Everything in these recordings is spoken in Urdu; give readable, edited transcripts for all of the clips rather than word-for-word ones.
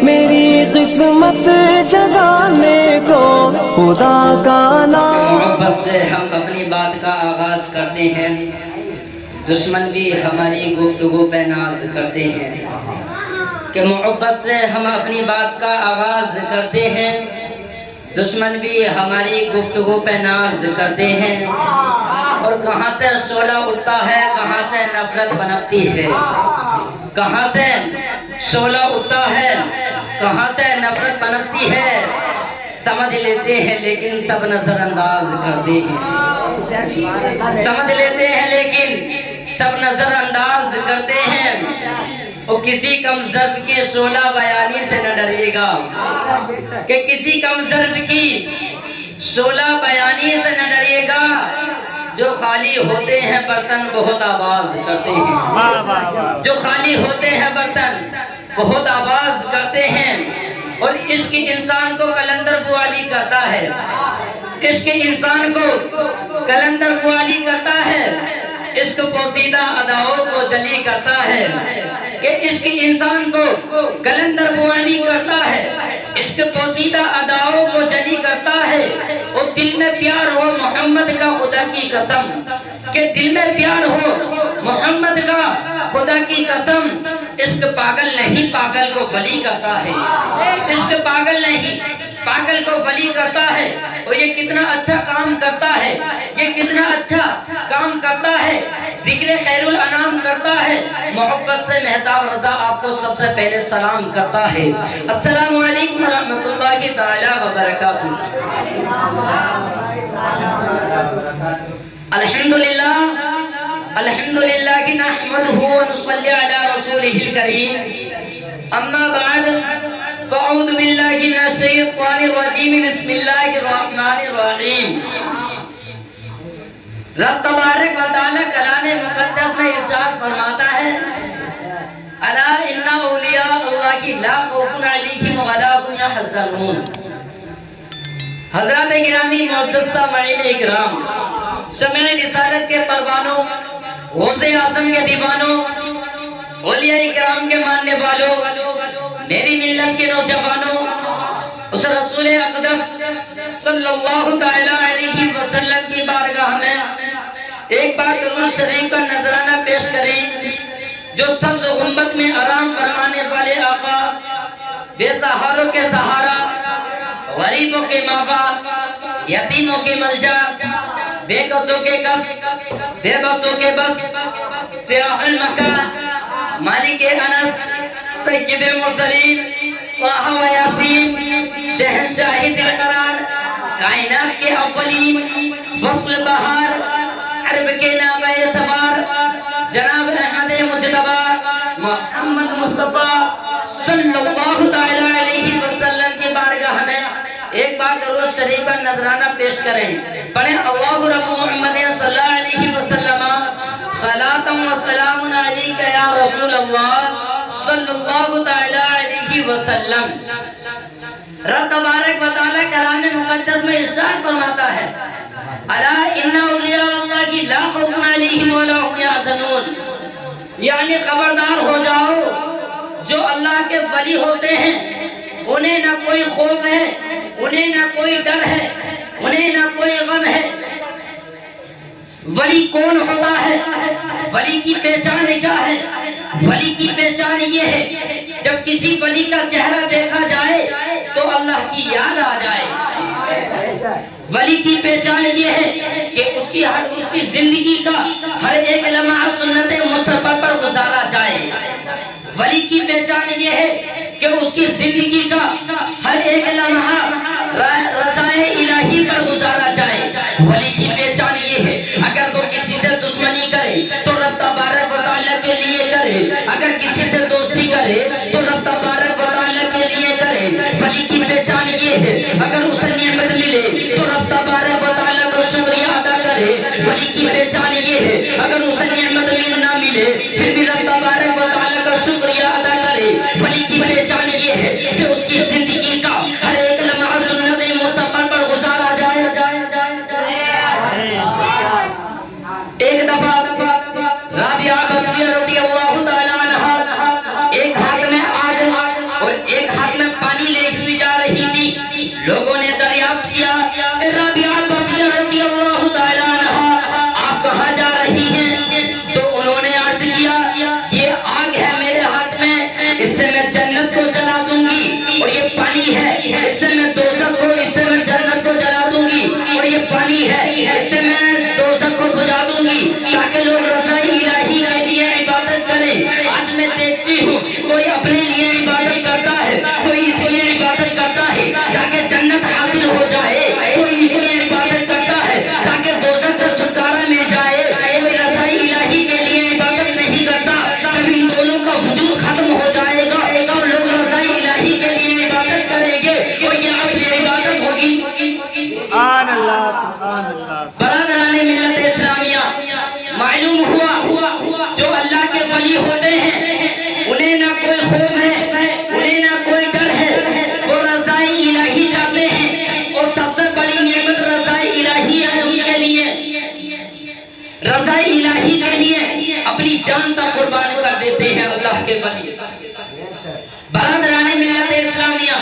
میری قسمت جگانے کو خدا کا نام۔ محبت سے ہم اپنی بات کا آغاز کرتے ہیں، دشمن بھی ہماری گفتگو پہ ناز کرتے ہیں کہ محبت سے ہم اپنی بات کا آغاز کرتے ہیں، دشمن بھی ہماری گفتگو پہ ناز کرتے ہیں، اور کہاں سے شعلہ اٹھتا ہے کہاں سے نفرت پنپتی ہے، کہاں سے شعلہ اٹھتا ہے کہاں سے نفرت پنپتی ہے، سمجھ لیتے ہیں لیکن سب نظر انداز کرتے ہیں، سمجھ لیتے ہیں لیکن سب نظر انداز کرتے ہیں۔ وہ کسی کم ظرف کے شعلہ بیانی سے نہ ڈریے گا، کہ کسی کم ظرف کی شعلہ بیانی سے نہ ڈریے گا، جو خالی ہوتے ہیں برتن بہت آواز کرتے ہیں، جو خالی ہوتے ہیں برتن بہت آواز کرتے ہیں، اور عشق انسان کو قلندر بوالی کرتا ہے، عشق انسان کو قلندر بوالی کرتا ہے، عشق پوشیدہ اداؤں کو جلی کرتا ہے، کہ عشق انسان کو قلندر بوالی کرتا ہے، عشق پوشیدہ اداؤں کو جلی کرتا ہے، اور دل میں پیار ہو محمد کا خدا کی قسم، کہ دل میں پیار ہو محمد کا خدا کی قسم، عشق پاگل نہیں پاگل کو ولی کرتا ہے، عشق پاگل نہیں پاگل کو ولی کرتا ہے، اور یہ کتنا اچھا کام کرتا ہے، یہ کتنا اچھا کام کرتا ہے، ذکر خیر الانام کرتا ہے۔ محبت سے مہتاب رضا آپ کو سب سے پہلے سلام کرتا ہے۔ السلام علیکم ورحمۃ اللہ تعالی وبرکاتہ۔ الحمدللہ الحمدللہ نحمدہ ونصلی علی رسولہ الکریم، اما بعد فاعوذ باللہ من الشیطان الرجیم، بسم اللہ الرحمن الرحیم۔ رب تبارک و تعالی کلام مقدس میں ارشاد فرماتا ہے، الا ان اولیاء اللہ لا خوف علیہم ولا هم یحزنون۔ حضرات گرامی معزز سامعین اکرام، شمع رسالت کے پروانوں، غوث اعظم کے دیوانوں، اولیاء اکرام کے ماننے والوں، میری ملت کے نوجوانوں، اس رسول اقدس صلی اللہ تعالی علیہ وسلم کی بارگاہ میں ایک بار درود شریف کا نذرانہ پیش کریں، جو سبز غنبت میں آرام فرمانے والے آقا، بے سہاروں کے سہارا، غریبوں کے ماں باپ، یتیموں کے ملجا، بے کسوں کے کس، بے بسوں کے بس، سیاح المکان، مالک انس، سید مرسلین، طٰہٰ و یاسین، شہنشاہ دل قرار، کائنات کے اولین، فصل بہار، عرب کے نامہ سوار، جناب احمد مجتبی محمد مصطفیٰ صلی اللہ تعالی علیہ وسلم کی بارگاہ میں ایک بار درود شریف کا نذرانہ پیش کریں، پڑھیں اللہ رب محمد صلی اللہ علیہ وسلم، صلاۃ و سلام علیک یا رسول اللہ صلی اللہ تعالی علیہ وسلم۔ رب تبارک و تعالی کلام مقدس میں ارشاد فرماتا ہے، الا ان اولیاء اللہ لا خوف علیہم ولا هم یحزنون، یعنی خبردار ہو جاؤ، جو اللہ کے ولی ہوتے ہیں انہیں نہ کوئی خوف ہے، انہیں نہ کوئی ڈر ہے، انہیں نہ کوئی غم ہے۔ ولی کون ہوتا ہے؟ ولی کی پہچان کیا ہے؟ ولی کی پہچان یہ ہے جب کسی ولی کا چہرہ دیکھا جائے تو اللہ کی یاد آ جائے۔ ولی کی پہچان یہ ہے کہ اس کی زندگی کا ہر ایک لمحہ سنت مصطفیٰ پر گزارا جائے۔ ولی کی پہچان یہ ہے کہ اس کی زندگی کا ہر ایک لمحہ رضائے الہی پر گزارا جائے۔ ولی کی پہچان یہ ہے اگر وہ کسی سے دشمنی کرے تو رب تبارک و تعالیٰ کے لیے کرے، اگر کسی سے دوستی کرے تو رب تبارک و تعالیٰ کے لیے کرے۔ ولی کی پہچان یہ ہے اگر اسے نعمت ملے تو رب تبارک و تعالیٰ کو شکریہ ادا کرے۔ ولی کی پہچان یہ ہے اگر اسے نعمت نہ ملے پھر بھی رب تبارک و تعالیٰ کا شکریہ ادا کرے۔ ولی کی پہچان یہ ہے کہ اس کی زندگی کا ہر ایک لمحہ سنت مصطفیٰ پر گزارا جائے۔ ایک دفعہ رابعہ بچیہ رضی اللہ تعالی عنہا ایک ہاتھ میں آگ ایک ہاتھ میں پانی لے ہوئی جا رہی تھی. لوگوں نے دریافت کیا رابعہ بصریہ رضی اللہ تعالیٰ عنہا آپ کہاں جا رہی ہیں؟ تو انہوں نے عرض کیا یہ آگ ہے میرے ہاتھ میں، اس سے میں جنت کو جلا دوں گی، اور یہ پانی ہے اس سے میں دوزخ کو، اس سے میں جنت کو جلا دوں گی، اور یہ پانی ہے اس سے میں دوزخ کو بجھا دوں گی تاکہ لوگ رضائے الہی کے لیے عبادت کریں. آج میں دیکھتی ہوں کوئی اپنے لیے عبادت کرتا ہے، کوئی اس لیے عبادت کرتا ہے تاکہ جنت حاصل ہو جائے، کوئی اس لیے عبادت کرتا ہے تاکہ دوزخ کو چھٹکارا مل جائے، کوئی رضائے الہی کے لیے عبادت نہیں کرتا. جب ان دونوں کا وجود ختم ہو جائے گا تو لوگ رضائے الہی کے لیے عبادت کریں گے، اور یہ اصلی عبادت ہوگی. سبحان اللہ سبحان اللہ. برادران ملت اسلامیہ، معلوم ہوا جو اللہ کے ولی ہوتے ہیں انہیں نہ کوئی خوف ہے، انہیں نہ کوئی ڈر ہے، وہ رضائے الہی چاہتے ہیں، اور سب سے بڑی نعمت رضائے الہی ہے ان کے لیے. رضائے الہی کے لیے اپنی جان تک قربان کر دیتے ہیں اللہ کے ولی. برادران ملت اسلامیہ،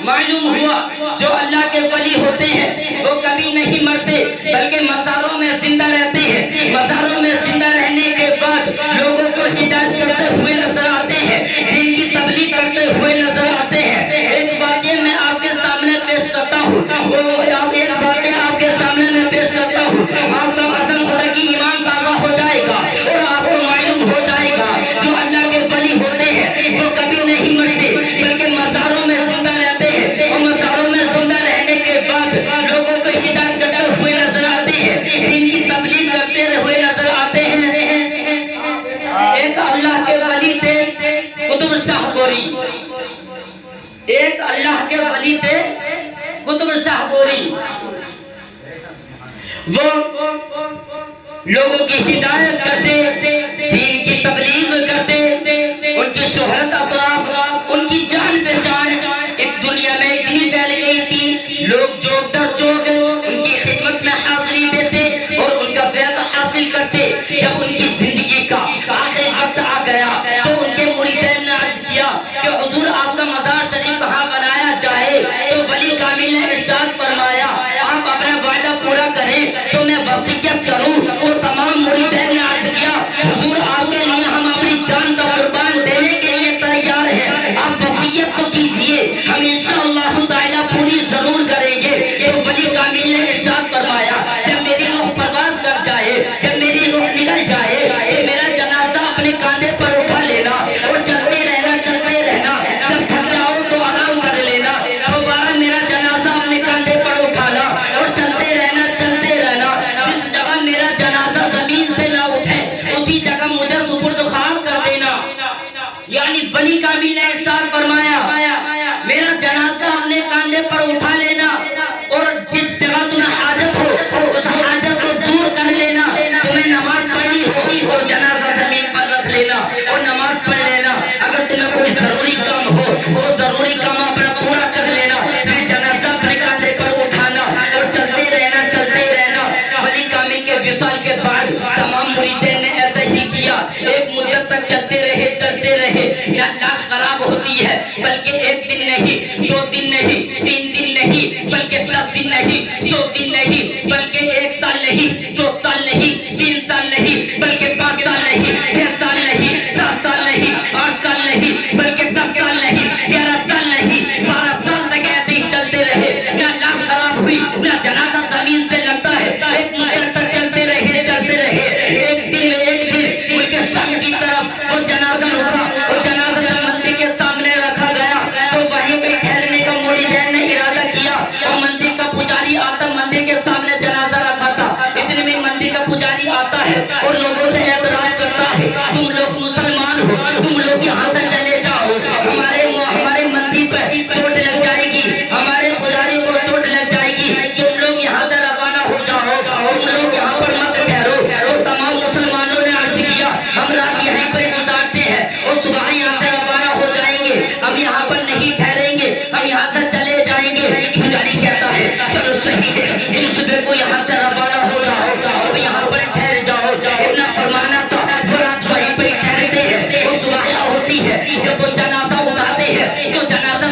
معلوم ہوا جو اللہ کے ولی ہوتے ہیں وہ کبھی نہیں مرتے بلکہ مزاروں میں زندہ رہتے ہیں. مزاروں میں زندہ رہنے کے بعد لوگوں کو ہدایت کرتے ہوئے نظر آتے ہیں، دین کی تبلیغ کرتے ہوئے نظر آتے ہیں. ایک واقعہ میں آپ کے سامنے پیش کرتا ہوں، ایک واقعہ آپ کے سامنے میں پیش کرتا ہوں. آپ کا قسم خدا کی ایمان تازہ ہو جائے گا اور آپ کو معلوم ہو جائے گا جو اللہ کے ولی ہوتے ہیں وہ کبھی نہیں مرتے بلکہ مزاروں میں زندہ رہتے ہیں، اور مزاروں میں زندہ رہنے کے بعد لوگوں کو ہدایت کرتے ہوئے نظر آتے ہیں، دین کی تبلیغ کرتے ہوئے نظر آتے ہیں. ایک اللہ کے ولی تھے قطب شاہ گوری، ایک اللہ کے ولی تھے قطب شاہ گوری. وہ لوگوں کی ہدایت کرتے، دین کی تبلیغ کرتے، ان کی شہرت اطراف، ان کی جان پہچان ایک دنیا میں اتنی پھیل گئی تھی، لوگ چوک در چوک ان کی خدمت میں حاضری دیتے اور ان کا فیض حاصل کرتے. جب ان کی زندگی کا آخری وقت آ گیا تو ان کے مریدین نے عرض کیا کہ حضور آپ کا مزار شریف کہاں بنایا جائے؟ تو ولی کامل نے ارشاد فرمایا آپ اپنا وعدہ پورا کریں تو میں وصیت کروں. اور تمام مریدین نے عرض کیا حضور آپ کے لیے ہم اپنی جان کا قربان دینے کے لیے تیار ہیں، آپ وصیت تو کیجئے، ہم انشاءاللہ تعالیٰ پوری ضرور کریں گے. تو ولی کامل نے ارشاد فرمایا جب میری روح پرواز کر جائے، جب میری روح نکل جائے تو میرا جنازہ اپنے کاندھے پر اٹھا لینا اور چلتے رہنا چلتے رہنا، جب تھک جاؤ تو آرام کر لینا، دوبارہ میرا جنازہ اپنے کاندھے پر اٹھانا اور چلتے رہنا چلتے رہنا. جس جگہ میرا جنازہ زمین سے نہ اٹھے اسی جگہ مجھے سپرد خاک کر دینا. یعنی ولی کامل نے ارشاد فرمایا میرا جنازہ اپنے کاندھے پر اٹھا لینا اور جس جگہ تمہیں حاجت ہو اس حاجت کو دور کر لینا. تمہیں نماز پڑھنی ہو اور جنازہ زمین پر رکھ لینا اور نماز پڑھ لینا. اگر تمہیں کوئی ضروری کام ہو وہ ضروری کام اپنا پورا کر لینا، پھر جنازہ اپنے کاندھے پر اٹھانا اور چلتے رہنا چلتے رہنا. ولی کامل کے وصال کے بعد تمام مریدین نے ایسا ہی کیا. ایک مدت تک چلتے رہے چلتے رہے. لاش خراب ہوتی ہے بلکہ ایک دن نہیں، 2 دن نہیں، 3 دن نہیں بلکہ 10 دن نہیں، 100 دن نہیں بلکہ 1 سال نہیں، 2 سال نہیں، 3 سال نہیں بلکہ 5 سال نہیں، 6 سال نہیں، 7 سال نہیں، 8 سال نہیں بلکہ 10 سال نہیں، 11 سال نہیں، 12 سال تک ایسے ہی چلتے رہے. نہ لاش خراب ہوئی نہ جنازہ زمین سے لگتا ہے. ایک مدت تک چلتے رہے چلتے رہے. ایک دن ملک شام کی طرف وہ جنازہ رکا، وہ جنازہ مندر کے سامنے رکھا گیا تو وہیں پہ ٹھہرنے کا مریدین نے ارادہ کیا. اور مندر کا پجاری آتا، مندر کے سامنے جنازہ رکھا تھا. اتنے میں مندر کا پجاری آتا ہے اور لوگوں سے اعتراض کرتا ہے تم لوگ مسلمان ہو، تم لوگ یہاں سے چلے جاؤ، ہمارے مندر پہ چوٹ لگ جائے گی، ہمارے پجاری کو چوٹ لگ جائے گی، تم لوگ یہاں سے روانہ ہو جاؤ، تم لوگ یہاں پر مت ٹھہرو. اور تمام مسلمانوں نے عرض کیا ہم رات یہیں پر گزارتے ہیں اور صبح یہاں سے روانہ ہو جائیں گے، ہم یہاں پر نہیں ٹھہریں گے، ہم یہاں سے چلے جائیں گے. پجاری کہتا ہے چلو صحیح ہے، تم صبح کو یہاں سے روانہ ہو جاؤ اور یہاں پر ٹھہر جاؤ. اتنا فرمانا تھا وہ رات وہیں پہ ٹھہرتے ہیں. اور صبح ہوتی ہے جب وہ جنازہ اٹھاتے ہیں تو جنازہ